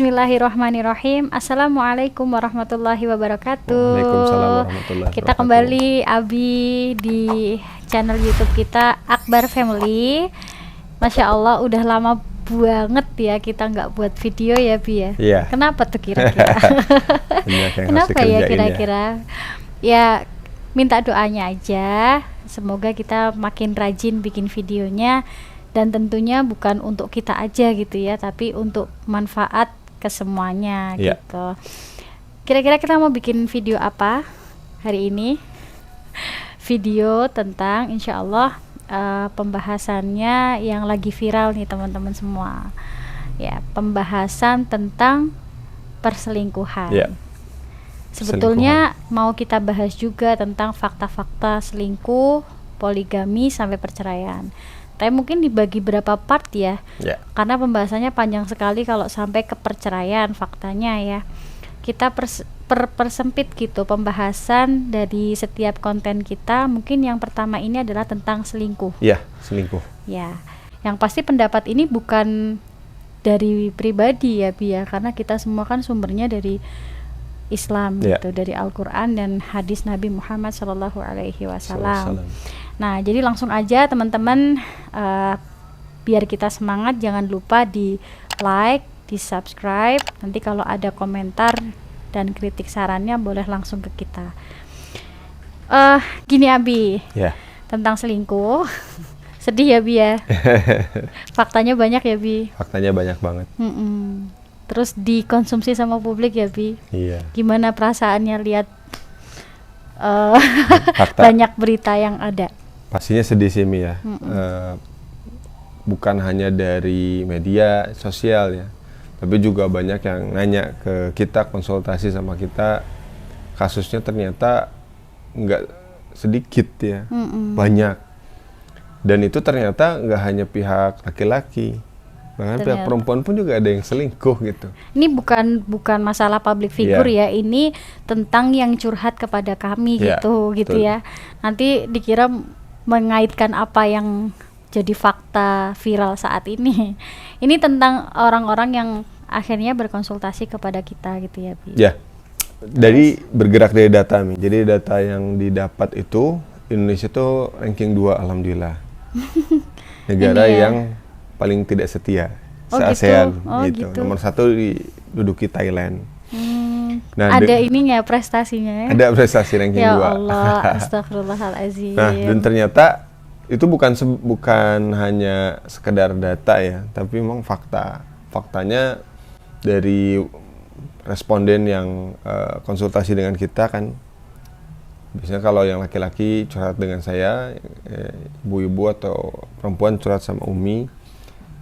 Bismillahirrahmanirrahim. Assalamualaikum warahmatullahi wabarakatuh. Waalaikumsalam warahmatullahi Kita wabarakatuh. kembali Abi di channel YouTube kita Akbar Family. Masya Allah udah lama banget ya kita nggak buat video ya Bi ya. Iya. Kenapa tuh kira-kira? Banyak yang harus Kenapa ya dikerjain kira-kira? Ya minta doanya aja. Semoga kita makin rajin bikin videonya. Dan tentunya bukan untuk kita aja gitu ya, tapi untuk manfaat ke semuanya gitu. Kira-kira kita mau bikin video apa hari ini? Video tentang insya Allah pembahasannya yang lagi viral nih teman-teman semua. Ya, pembahasan tentang perselingkuhan. Sebetulnya mau kita bahas juga tentang fakta-fakta selingkuh, poligami sampai perceraian. Tapi mungkin dibagi berapa part ya, karena pembahasannya panjang sekali kalau sampai ke perceraian faktanya ya. Kita persempit gitu pembahasan dari setiap konten kita. Mungkin yang pertama ini adalah tentang selingkuh. Iya, selingkuh. Ya, yang pasti pendapat ini bukan dari pribadi ya Bi ya, karena kita semua kan sumbernya dari Islam gitu, dari Al-Quran dan hadis Nabi Muhammad SAW. Nah, jadi langsung aja teman-teman, biar kita semangat, jangan lupa di like, di subscribe. Nanti kalau ada komentar dan kritik sarannya boleh langsung ke kita. Gini Abi, tentang selingkuh. Sedih ya Bi ya. Faktanya banyak ya Bi. Faktanya banyak banget. Terus dikonsumsi sama publik ya Bi. Iya. Gimana perasaannya lihat banyak berita yang ada? Pastinya sedih sih Mi ya. Bukan hanya dari media sosial ya, tapi juga banyak yang nanya ke kita, konsultasi sama kita. Kasusnya ternyata nggak sedikit ya, banyak. Dan itu ternyata nggak hanya pihak laki-laki, bahkan pihak perempuan pun juga ada yang selingkuh gitu. Ini bukan masalah public figure ya, ini tentang yang curhat kepada kami gitu ya. Nanti dikira mengaitkan apa yang jadi fakta viral saat ini. Ini tentang orang-orang yang akhirnya berkonsultasi kepada kita gitu ya Bi. Ya, bergerak dari data Mi. Jadi data yang didapat itu Indonesia tuh ranking 2 alhamdulillah. Negara yang paling tidak setia se-ASEAN gitu. Nomor 1 diduduki Thailand. Nah, ada ininya prestasinya ya? Ada prestasi ranking 2. Ya Allah, astagfirullahaladzim. Nah, dan ternyata itu bukan hanya sekedar data ya, tapi memang faktanya dari responden yang konsultasi dengan kita kan. Biasanya kalau yang laki-laki curhat dengan saya, ibu-ibu atau perempuan curhat sama Umi,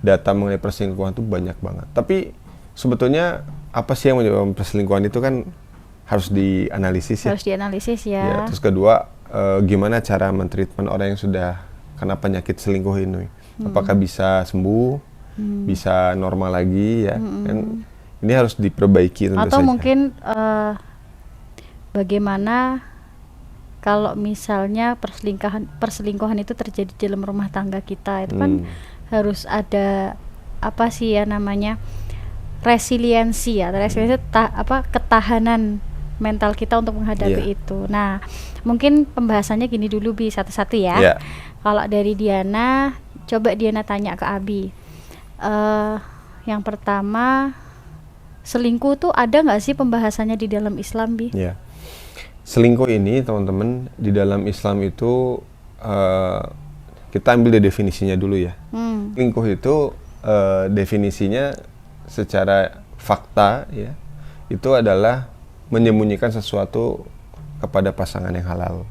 data mengenai perselingkuhan itu banyak banget. Tapi sebetulnya apa sih yang menyebabkan perselingkuhan itu kan harus dianalisis ya. Harus dianalisis ya. Terus kedua, gimana cara mentreatment orang yang sudah kena penyakit selingkuh ini? Apakah bisa sembuh, bisa normal lagi ya? Kan ini harus diperbaiki tentu atau saja. Mungkin bagaimana kalau misalnya perselingkuhan itu terjadi dalam rumah tangga kita, itu kan harus ada apa sih ya namanya, resiliensi ya, ketahanan mental kita untuk menghadapi itu. Nah, mungkin pembahasannya gini dulu Bi, satu-satu ya. Kalau dari Diana, coba Diana tanya ke Abi. Yang pertama, selingkuh tuh ada nggak sih pembahasannya di dalam Islam Bi? Selingkuh ini teman-teman di dalam Islam itu kita ambil dari definisinya dulu ya. Selingkuh itu definisinya secara fakta ya, itu adalah menyembunyikan sesuatu kepada pasangan yang halal.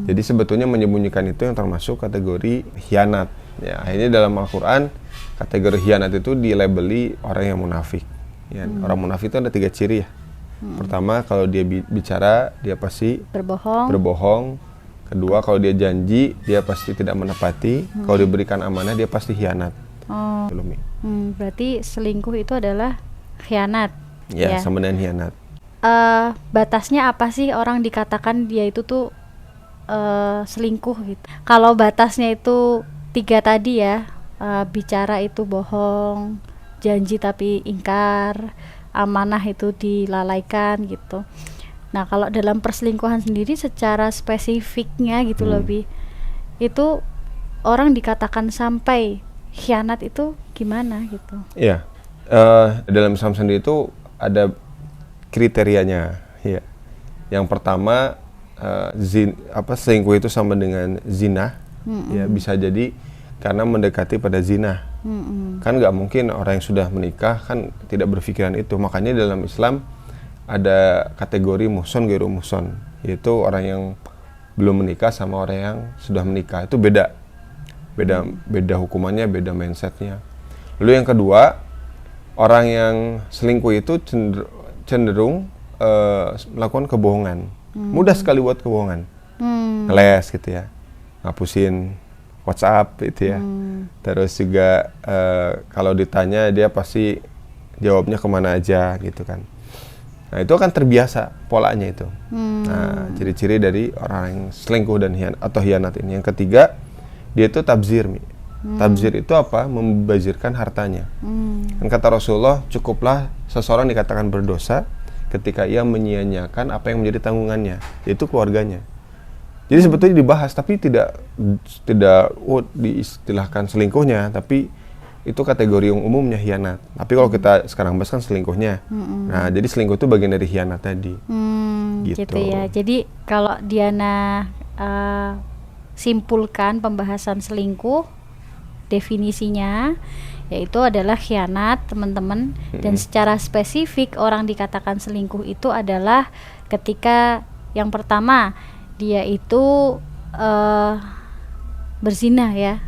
Jadi sebetulnya menyembunyikan itu yang termasuk kategori khianat ya. Akhirnya dalam Al-Quran kategori khianat itu dilabeli orang yang munafik ya. Orang munafik itu ada 3 ciri ya. Pertama, kalau dia bicara dia pasti berbohong. Kedua, kalau dia janji dia pasti tidak menepati. Kalau diberikan amanah dia pasti khianat. Berarti selingkuh itu adalah khianat ya, sama dengan khianat. Batasnya apa sih orang dikatakan dia itu tuh selingkuh gitu? Kalau batasnya itu 3 tadi ya, bicara itu bohong, janji tapi ingkar, amanah itu dilalaikan gitu. Nah, kalau dalam perselingkuhan sendiri secara spesifiknya gitu loh Bi, itu orang dikatakan sampai khianat itu gimana gitu? Iya, dalam Islam sendiri itu ada kriterianya. Ya. Yang pertama, selingkuh itu sama dengan zina. Ya, bisa jadi karena mendekati pada zina. Kan nggak mungkin orang yang sudah menikah kan tidak berpikiran itu. Makanya dalam Islam ada kategori muhson ghairu muhson, yaitu orang yang belum menikah sama orang yang sudah menikah. Itu beda hukumannya, beda mindsetnya. Lalu yang kedua, orang yang selingkuh itu cenderung melakukan kebohongan. Mudah sekali buat kebohongan, ngeles gitu ya, ngapusin WhatsApp itu ya. Terus juga kalau ditanya dia pasti jawabnya kemana aja gitu kan. Nah, itu akan terbiasa polanya itu. Nah, ciri-ciri dari orang yang selingkuh dan hianat ini. Yang ketiga, dia itu tabzir. Tabzir itu apa? Membazirkan hartanya. Dan kata Rasulullah, cukuplah seseorang dikatakan berdosa ketika ia menyia-nyiakan apa yang menjadi tanggungannya, yaitu keluarganya. Jadi sebetulnya dibahas, tapi tidak diistilahkan selingkuhnya, tapi itu kategori yang umumnya hianat. Tapi kalau kita sekarang bahas kan selingkuhnya. Nah, jadi selingkuh itu bagian dari hianat tadi. Gitu ya. Jadi kalau Diana simpulkan pembahasan selingkuh, definisinya yaitu adalah khianat, teman-teman. Dan secara spesifik orang dikatakan selingkuh itu adalah ketika yang pertama dia itu berzina ya,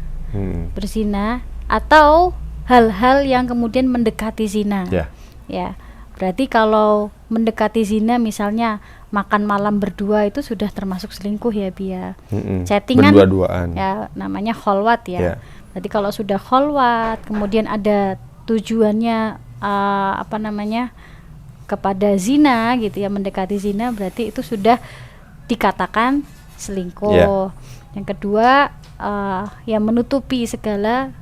berzina atau hal-hal yang kemudian mendekati zina. Ya, berarti kalau mendekati zina misalnya makan malam berdua itu sudah termasuk selingkuh ya Bia. Chattingan berdua-duaan. Ya, namanya kholwat ya. Berarti kalau sudah kholwat, kemudian ada tujuannya kepada zina gitu ya, mendekati zina, berarti itu sudah dikatakan selingkuh. Yang kedua, yang menutupi segala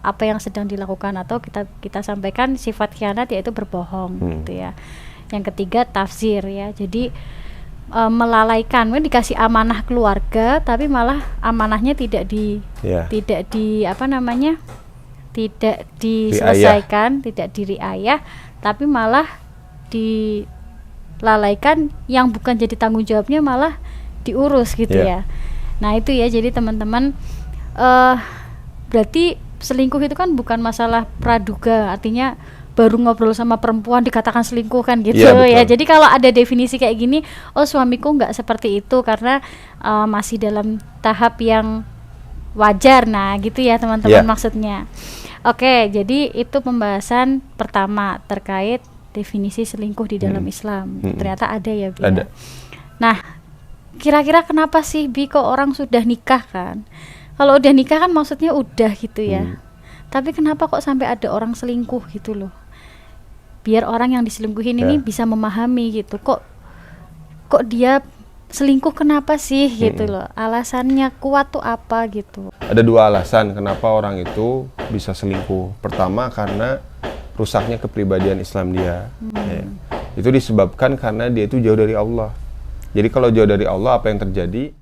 apa yang sedang dilakukan, atau kita sampaikan sifat khianat yaitu berbohong gitu ya. Yang ketiga tafsir ya, jadi melalaikan, mungkin dikasih amanah keluarga tapi malah amanahnya tidak diselesaikan, tidak diriayah, tapi malah dilalaikan, yang bukan jadi tanggung jawabnya malah diurus gitu ya. Nah itu ya, jadi teman-teman berarti selingkuh itu kan bukan masalah praduga, artinya baru ngobrol sama perempuan dikatakan selingkuh kan gitu ya. Jadi kalau ada definisi kayak gini, oh suamiku nggak seperti itu karena masih dalam tahap yang wajar, nah gitu ya teman-teman maksudnya. Oke, jadi itu pembahasan pertama terkait definisi selingkuh di dalam Islam. Ternyata ada ya Bi. Ada. Nah, kira-kira kenapa sih Bi kok orang sudah nikah kan? Kalau udah nikah kan maksudnya udah gitu ya. Tapi kenapa kok sampai ada orang selingkuh gitu loh? Biar orang yang diselingkuhin ini bisa memahami gitu. Kok dia selingkuh kenapa sih gitu loh? Alasannya kuat tuh apa gitu? Ada dua alasan kenapa orang itu bisa selingkuh. Pertama karena rusaknya kepribadian Islam dia. Itu disebabkan karena dia itu jauh dari Allah. Jadi kalau jauh dari Allah, apa yang terjadi?